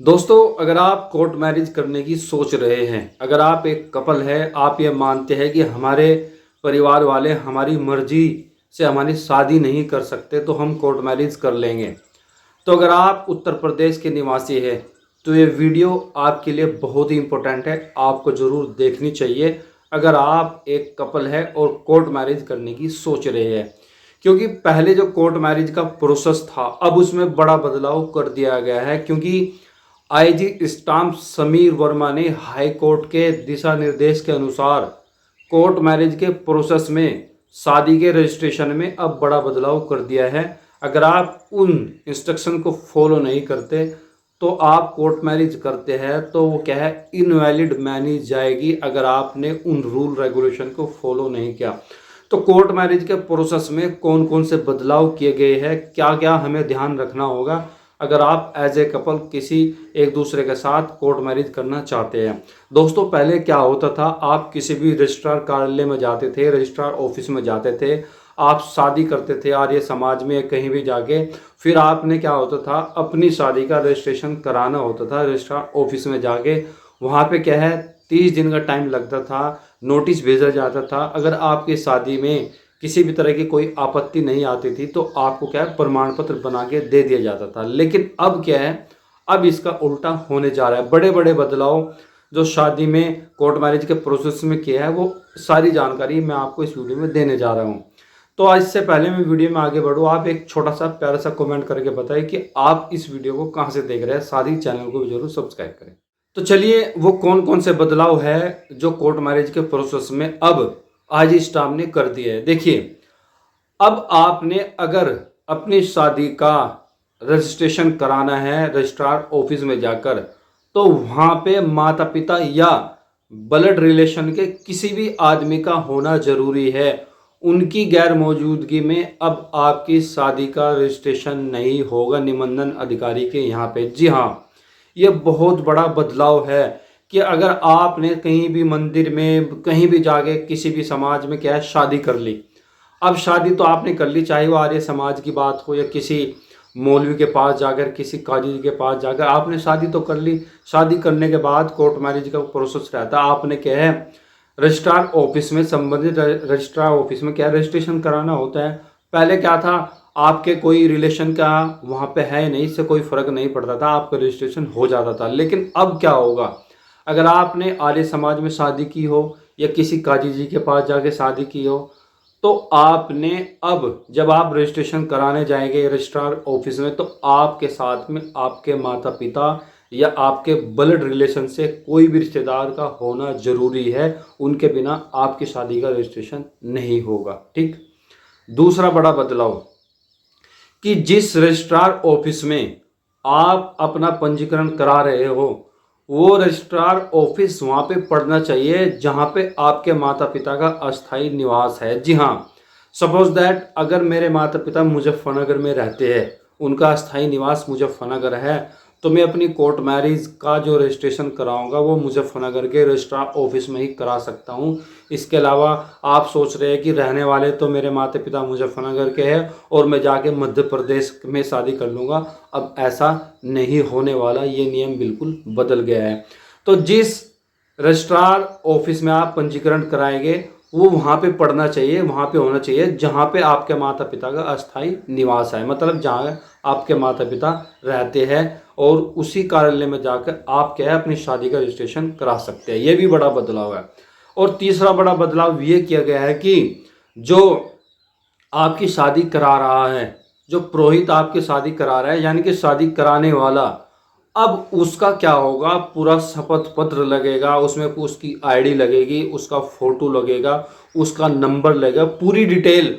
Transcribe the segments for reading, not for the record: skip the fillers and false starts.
दोस्तों, अगर आप कोर्ट मैरिज करने की सोच रहे हैं, अगर आप एक कपल है, आप ये मानते हैं कि हमारे परिवार वाले हमारी मर्जी से हमारी शादी नहीं कर सकते तो हम कोर्ट मैरिज कर लेंगे। तो अगर आप उत्तर प्रदेश के निवासी हैं तो ये वीडियो आपके लिए बहुत ही इम्पोर्टेंट है, आपको ज़रूर देखनी चाहिए अगर आप एक कपल है और कोर्ट मैरिज करने की सोच रहे हैं। क्योंकि पहले जो कोर्ट मैरिज का प्रोसेस था अब उसमें बड़ा बदलाव कर दिया गया है, क्योंकि आईजी स्टाम्प समीर वर्मा ने हाई कोर्ट के दिशा निर्देश के अनुसार कोर्ट मैरिज के प्रोसेस में शादी के रजिस्ट्रेशन में अब बड़ा बदलाव कर दिया है। अगर आप उन इंस्ट्रक्शन को फॉलो नहीं करते तो आप कोर्ट मैरिज करते हैं तो वो क्या है, इनवैलिड मानी जाएगी अगर आपने उन रूल रेगुलेशन को फॉलो नहीं किया। तो कोर्ट मैरिज के प्रोसेस में कौन कौन से बदलाव किए गए हैं, क्या क्या हमें ध्यान रखना होगा अगर आप एज ए कपल किसी एक दूसरे के साथ कोर्ट मैरिज करना चाहते हैं। दोस्तों, पहले क्या होता था, आप किसी भी रजिस्ट्रार कार्यालय में जाते थे, रजिस्ट्रार ऑफिस में जाते थे, आप शादी करते थे आर्य समाज में कहीं भी जाके, फिर आपने क्या होता था, अपनी शादी का रजिस्ट्रेशन कराना होता था रजिस्ट्रार ऑफिस में जाके। वहाँ पे क्या है, 30 दिन का टाइम लगता था, नोटिस भेजा जाता था। अगर आपकी शादी में किसी भी तरह की कोई आपत्ति नहीं आती थी तो आपको क्या है, प्रमाण पत्र बना के दे दिया जाता था। लेकिन अब क्या है, अब इसका उल्टा होने जा रहा है। बड़े बड़े बदलाव जो शादी में कोर्ट मैरिज के प्रोसेस में किया है वो सारी जानकारी मैं आपको इस वीडियो में देने जा रहा हूँ। तो आज से पहले मैं वीडियो में आगे बढ़ूँ, आप एक छोटा सा प्यारा सा कमेंट करके बताएं कि आप इस वीडियो को कहाँ से देख रहे हैं, साथ ही चैनल को भी जरूर सब्सक्राइब करें। तो चलिए, वो कौन कौन से बदलाव है जो कोर्ट मैरिज के प्रोसेस में अब आज स्टाम्प ने कर दिए है। देखिए, अब आपने अगर अपनी शादी का रजिस्ट्रेशन कराना है रजिस्ट्रार ऑफिस में जाकर, तो वहाँ पे माता पिता या ब्लड रिलेशन के किसी भी आदमी का होना जरूरी है। उनकी गैर मौजूदगी में अब आपकी शादी का रजिस्ट्रेशन नहीं होगा निबंधन अधिकारी के यहाँ पे। जी हाँ, ये बहुत बड़ा बदलाव है कि अगर आपने कहीं भी मंदिर में कहीं भी जाके किसी भी समाज में क्या है, शादी कर ली। अब शादी तो आपने कर ली, चाहे वो आर्य समाज की बात हो या किसी मौलवी के पास जाकर, किसी काजी जी के पास जाकर आपने शादी तो कर ली। शादी करने के बाद कोर्ट मैरिज का प्रोसेस रहता है, आपने क्या है, रजिस्ट्रार ऑफिस में, संबंधित रजिस्ट्रार ऑफिस में क्या रजिस्ट्रेशन कराना होता है। पहले क्या था, आपके कोई रिलेशन का वहाँ पे है नहीं, इससे कोई फर्क नहीं पड़ता था, आपका रजिस्ट्रेशन हो जाता था। लेकिन अब क्या होगा, अगर आपने आर्य समाज में शादी की हो या किसी काजी जी के पास जाके शादी की हो, तो आपने अब जब आप रजिस्ट्रेशन कराने जाएंगे रजिस्ट्रार ऑफिस में, तो आपके साथ में आपके माता पिता या आपके ब्लड रिलेशन से कोई भी रिश्तेदार का होना जरूरी है। उनके बिना आपकी शादी का रजिस्ट्रेशन नहीं होगा। ठीक। दूसरा बड़ा बदलाव कि जिस रजिस्ट्रार ऑफिस में आप अपना पंजीकरण करा रहे हो, वो रजिस्ट्रार ऑफिस वहाँ पे पड़ना चाहिए जहाँ पे आपके माता पिता का अस्थायी निवास है। जी हाँ, सपोज दैट अगर मेरे माता पिता मुजफ्फरनगर में रहते हैं, उनका अस्थायी निवास मुजफ्फरनगर है, तो मैं अपनी कोर्ट मैरिज का जो रजिस्ट्रेशन कराऊंगा वो मुजफ्फरनगर के रजिस्ट्रार ऑफिस में ही करा सकता हूँ। इसके अलावा आप सोच रहे हैं कि रहने वाले तो मेरे माता पिता मुजफ्फरनगर के हैं और मैं जाके मध्य प्रदेश में शादी कर लूँगा, अब ऐसा नहीं होने वाला, ये नियम बिल्कुल बदल गया है। तो जिस रजिस्ट्रार ऑफिस में आप पंजीकरण कराएंगे वो वहाँ पे पढ़ना चाहिए, वहाँ पे होना चाहिए जहाँ पे आपके माता पिता का अस्थायी निवास है, मतलब जहाँ आपके माता पिता रहते हैं, और उसी कार्यालय में जाकर आप क्या है, अपनी शादी का रजिस्ट्रेशन करा सकते हैं। ये भी बड़ा बदलाव है। और तीसरा बड़ा बदलाव ये किया गया है कि जो आपकी शादी करा रहा है, जो पुरोहित आपकी शादी करा रहा है, यानी कि शादी कराने वाला, अब उसका क्या होगा, पूरा शपथ पत्र लगेगा, उसमें उसकी आईडी लगेगी, उसका फोटो लगेगा, उसका नंबर लगेगा, पूरी डिटेल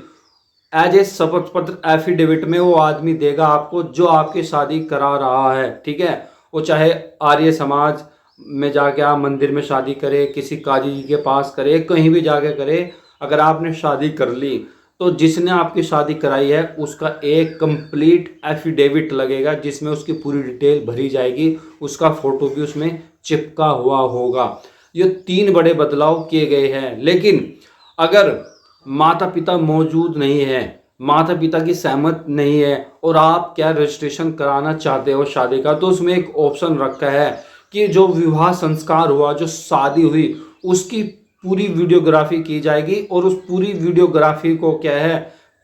एज ए शपथ पत्र एफिडेविट में वो आदमी देगा आपको जो आपकी शादी करा रहा है। ठीक है, वो चाहे आर्य समाज में जाके आप मंदिर में शादी करे, किसी काजी जी के पास करे, कहीं भी जाके करे, अगर आपने शादी कर ली तो जिसने आपकी शादी कराई है उसका एक कंप्लीट एफिडेविट लगेगा जिसमें उसकी पूरी डिटेल भरी जाएगी, उसका फोटो भी उसमें चिपका हुआ होगा। ये 3 बड़े बदलाव किए गए हैं। लेकिन अगर माता पिता मौजूद नहीं है, माता पिता की सहमत नहीं है और आप क्या रजिस्ट्रेशन कराना चाहते हो शादी का, तो उसमें एक ऑप्शन रखा है कि जो विवाह संस्कार हुआ, जो शादी हुई, उसकी पूरी वीडियोग्राफी की जाएगी और उस पूरी वीडियोग्राफी को क्या है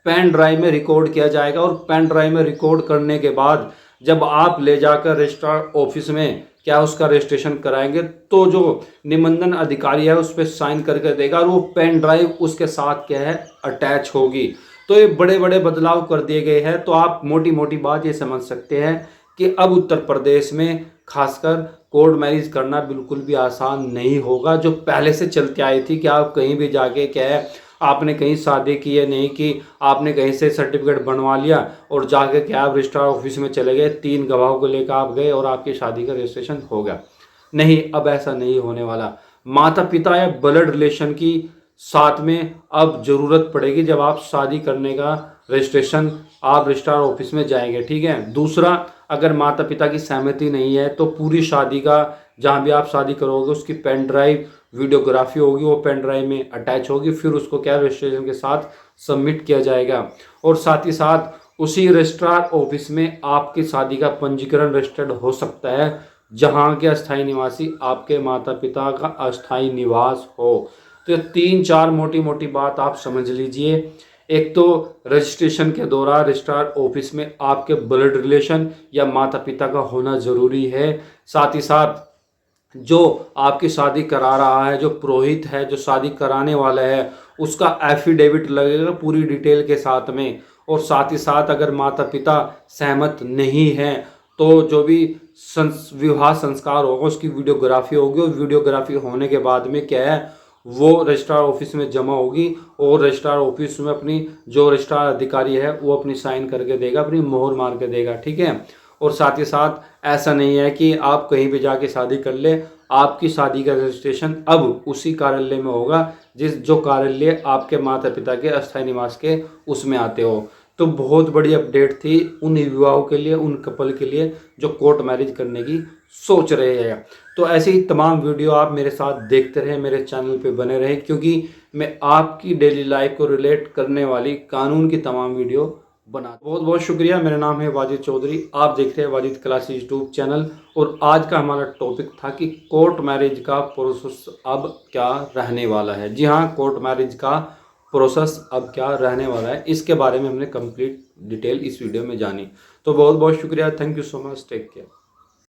पेन ड्राइव में रिकॉर्ड किया जाएगा। और पेन ड्राइव में रिकॉर्ड करने के बाद जब आप ले जाकर रजिस्ट्रार ऑफिस में क्या उसका रजिस्ट्रेशन कराएंगे, तो जो निबंधन अधिकारी है उस पर साइन करके देगा और वो पेन ड्राइव उसके साथ क्या है अटैच होगी। तो ये बड़े बड़े बदलाव कर दिए गए हैं। तो आप मोटी मोटी बात ये समझ सकते हैं कि अब उत्तर प्रदेश में खासकर कोर्ट मैरिज करना बिल्कुल भी आसान नहीं होगा। जो पहले से चलती आई थी कि आप कहीं भी जाके क्या है आपने कहीं शादी की है नहीं की, आपने कहीं से सर्टिफिकेट बनवा लिया और जाके क्या आप रजिस्ट्रार ऑफिस में चले गए, 3 गवाहों को लेकर आप गए और आपकी शादी का रजिस्ट्रेशन हो गया। नहीं, अब ऐसा नहीं होने वाला। माता पिता या ब्लड रिलेशन की साथ में अब जरूरत पड़ेगी जब आप शादी करने का रजिस्ट्रेशन आप रजिस्ट्रार ऑफिस में जाएंगे, ठीक है। दूसरा, अगर माता पिता की सहमति नहीं है तो पूरी शादी का जहाँ भी आप शादी करोगे उसकी पेन ड्राइव वीडियोग्राफी होगी, वो पेन ड्राइव में अटैच होगी, फिर उसको क्या रजिस्ट्रेशन के साथ सबमिट किया जाएगा। और साथ ही साथ उसी रजिस्ट्रार ऑफिस में आपकी शादी का पंजीकरण रजिस्टर्ड हो सकता है जहाँ के अस्थायी निवासी आपके माता पिता का अस्थायी निवास हो। तो 3-4 मोटी मोटी बात आप समझ लीजिए। एक तो रजिस्ट्रेशन के दौरान रजिस्ट्रार ऑफिस में आपके ब्लड रिलेशन या माता पिता का होना ज़रूरी है। साथ ही साथ जो आपकी शादी करा रहा है, जो पुरोहित है, जो शादी कराने वाला है, उसका एफिडेविट लगेगा पूरी डिटेल के साथ में। और साथ ही साथ अगर माता पिता सहमत नहीं हैं तो जो भी विवाह संस्कार होगा उसकी वीडियोग्राफी होगी और वीडियोग्राफी होने के बाद में क्या है वो रजिस्ट्रार ऑफिस में जमा होगी और रजिस्ट्रार ऑफिस में अपनी जो रजिस्ट्रार अधिकारी है वो अपनी साइन करके देगा, अपनी मोहर मार के देगा, ठीक है। और साथ ही साथ ऐसा नहीं है कि आप कहीं भी जाके शादी कर ले, आपकी शादी का रजिस्ट्रेशन अब उसी कार्यालय में होगा जो कार्यालय आपके माता पिता के अस्थायी निवास के उसमें आते हो। तो बहुत बड़ी अपडेट थी उन विवाहों के लिए, उन कपल के लिए जो कोर्ट मैरिज करने की सोच रहे हैं। तो ऐसे ही तमाम वीडियो आप मेरे साथ देखते रहें, मेरे चैनल पे बने रहें, क्योंकि मैं आपकी डेली लाइफ को रिलेट करने वाली कानून की तमाम वीडियो बना। बहुत बहुत शुक्रिया। मेरा नाम है वाजिद चौधरी, आप देख रहे हैं वाजिद क्लासेस यूट्यूब चैनल। और आज का हमारा टॉपिक था कि कोर्ट मैरिज का प्रोसेस अब क्या रहने वाला है। जी हाँ, कोर्ट मैरिज का प्रोसेस अब क्या रहने वाला है, इसके बारे में हमने कंप्लीट डिटेल इस वीडियो में जानी। तो बहुत बहुत शुक्रिया। Thank you so much. Take care.